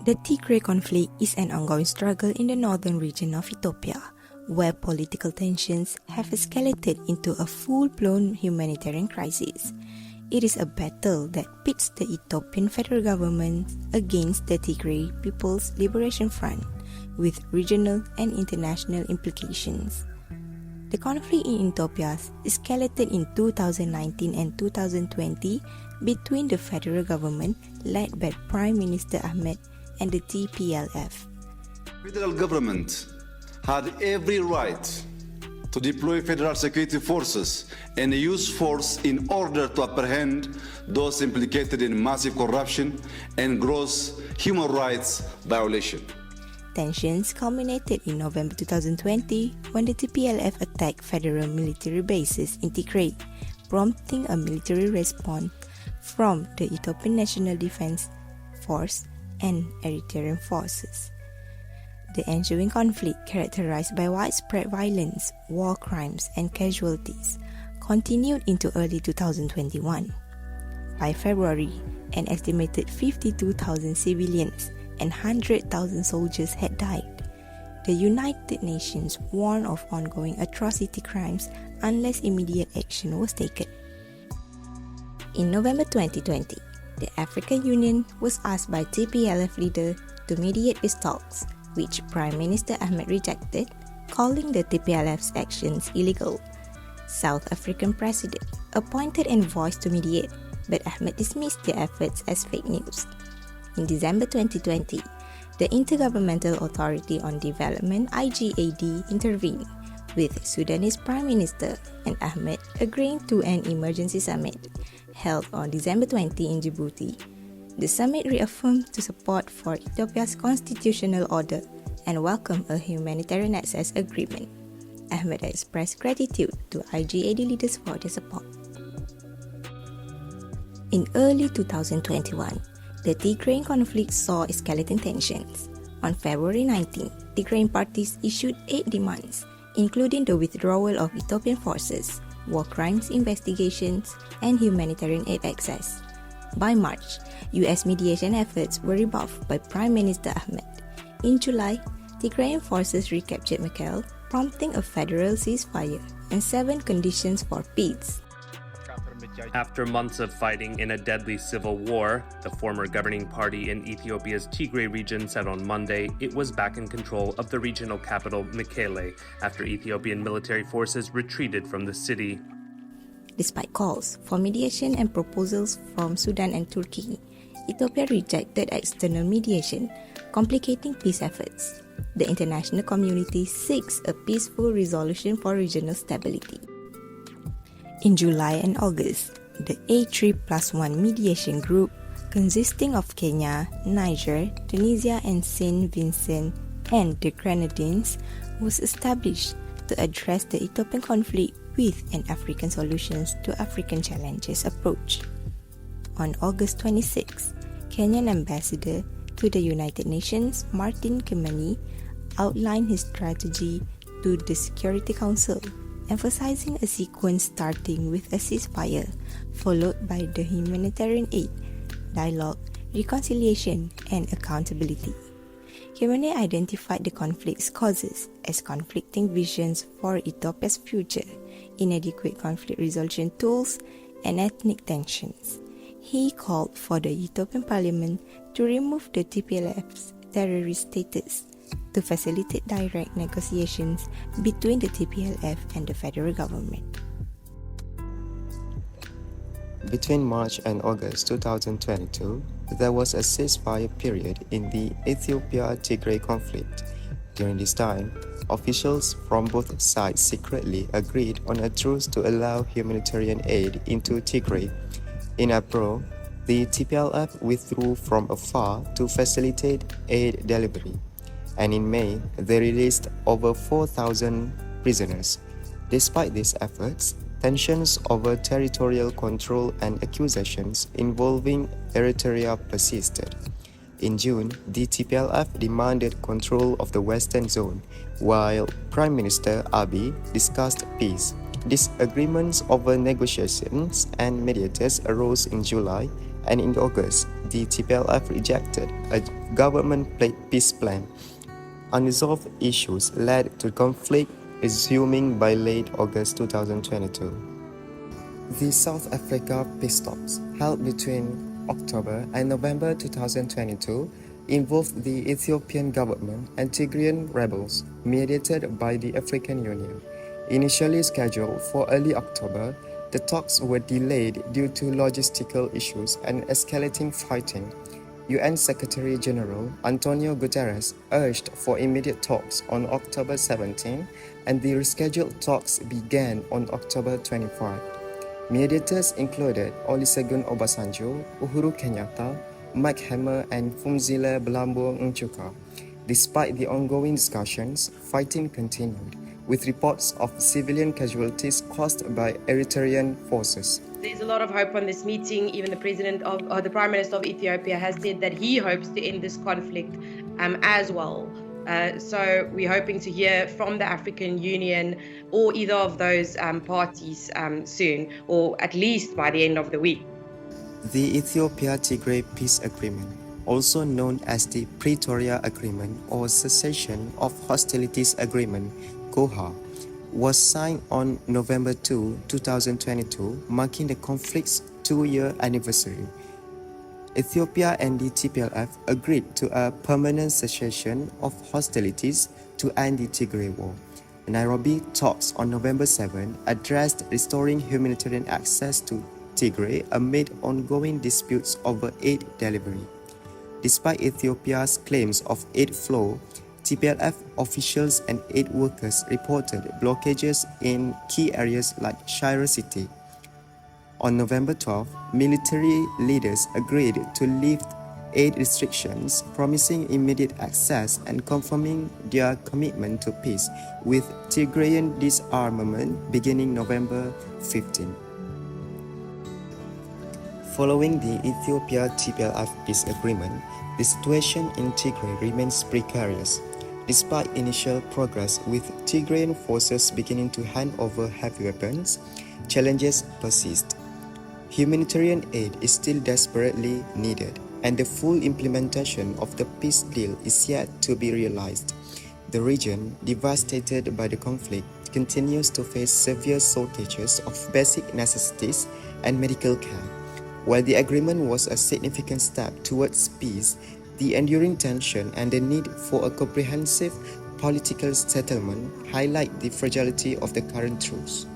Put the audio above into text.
The Tigray Conflict is an ongoing struggle in the northern region of Ethiopia, where political tensions have escalated into a full-blown humanitarian crisis. It is a battle that pits the Ethiopian federal government against the Tigray People's Liberation Front, with regional and international implications. The conflict in Ethiopia escalated in 2019 and 2020 between the federal government led by Prime Minister Ahmed and the TPLF. Federal government had every right to deploy federal security forces and use force in order to apprehend those implicated in massive corruption and gross human rights violation. Tensions culminated in November 2020 when the TPLF attacked federal military bases in Tigray, prompting a military response from the Ethiopian National Defense Force and Eritrean forces. The ensuing conflict, characterized by widespread violence, war crimes, and casualties, continued into early 2021. By February, an estimated 52,000 civilians and 100,000 soldiers had died. The United Nations warned of ongoing atrocity crimes unless immediate action was taken. In November 2020, the African Union was asked by TPLF leader to mediate peace talks, which Prime Minister Ahmed rejected, calling the TPLF's actions illegal. South African President appointed envoys to mediate, but Ahmed dismissed their efforts as fake news. In December 2020, the Intergovernmental Authority on Development IGAD intervened, with Sudanese Prime Minister and Ahmed agreeing to an emergency summit held on December 20 in Djibouti. The summit reaffirmed the support for Ethiopia's constitutional order and welcomed a humanitarian access agreement. Ahmed expressed gratitude to IGAD leaders for their support. In early 2021, the Tigray conflict saw escalating tensions. On February 19, Tigrayan parties issued 8 demands, including the withdrawal of Ethiopian forces, war crimes investigations, and humanitarian aid access. By March, U.S. mediation efforts were rebuffed by Prime Minister Ahmed. In July, Tigrayan forces recaptured Mekelle, prompting a federal ceasefire and 7 conditions for peace. After months of fighting in a deadly civil war, the former governing party in Ethiopia's Tigray region said on Monday it was back in control of the regional capital Mekelle after Ethiopian military forces retreated from the city. Despite calls for mediation and proposals from Sudan and Turkey, Ethiopia rejected external mediation, complicating peace efforts. The international community seeks a peaceful resolution for regional stability. In July and August, the A3+1 mediation group, consisting of Kenya, Niger, Tunisia, and Saint Vincent and the Grenadines, was established to address the Ethiopian conflict with an African solutions to African challenges approach. On August 26, Kenyan ambassador to the United Nations, Martin Kimani, outlined his strategy to the Security Council, emphasizing a sequence starting with a ceasefire, followed by the humanitarian aid, dialogue, reconciliation, and accountability. Kimani identified the conflict's causes as conflicting visions for Ethiopia's future, inadequate conflict resolution tools, and ethnic tensions. He called for the Ethiopian parliament to remove the TPLF's terrorist status to facilitate direct negotiations between the TPLF and the federal government. Between March and August 2022, there was a ceasefire period in the Ethiopia-Tigray conflict. During this time, officials from both sides secretly agreed on a truce to allow humanitarian aid into Tigray. In April, the TPLF withdrew from afar to facilitate aid delivery, and in May, they released over 4,000 prisoners. Despite these efforts, tensions over territorial control and accusations involving Eritrea persisted. In June, the TPLF demanded control of the Western Zone, while Prime Minister Abiy discussed peace. Disagreements over negotiations and mediators arose in July and in August, the TPLF rejected a government peace plan. Unresolved issues led to conflict resuming by late August 2022. The South Africa peace talks, held between October and November 2022, involved the Ethiopian government and Tigrayan rebels, mediated by the African Union. Initially scheduled for early October, the talks were delayed due to logistical issues and escalating fighting. UN Secretary-General Antonio Guterres urged for immediate talks on October 17, and the rescheduled talks began on October 25. Mediators included Olusegun Obasanjo, Uhuru Kenyatta, Mike Hammer, and Phumzile Mlambo Ngcuka. Despite the ongoing discussions, fighting continued, with reports of civilian casualties caused by Eritrean forces. There's a lot of hope on this meeting. Even the the Prime Minister of Ethiopia has said that he hopes to end this conflict as well. So we're hoping to hear from the African Union or either of those parties soon, or at least by the end of the week. The Ethiopia-Tigray Peace Agreement, also known as the Pretoria Agreement or Cessation of Hostilities Agreement, COHA, was signed on November 2, 2022, marking the conflict's two-year anniversary. Ethiopia and the TPLF agreed to a permanent cessation of hostilities to end the Tigray War. Nairobi talks on November 7 addressed restoring humanitarian access to Tigray amid ongoing disputes over aid delivery. Despite Ethiopia's claims of aid flow, TPLF officials and aid workers reported blockages in key areas like Shire City. On November 12, military leaders agreed to lift aid restrictions, promising immediate access and confirming their commitment to peace, with Tigrayan disarmament beginning November 15. Following the Ethiopia-TPLF peace agreement, the situation in Tigray remains precarious. Despite initial progress with Tigrayan forces beginning to hand over heavy weapons, challenges persist. Humanitarian aid is still desperately needed, and the full implementation of the peace deal is yet to be realized. The region, devastated by the conflict, continues to face severe shortages of basic necessities and medical care. While the agreement was a significant step towards peace, the enduring tension and the need for a comprehensive political settlement highlight the fragility of the current truce.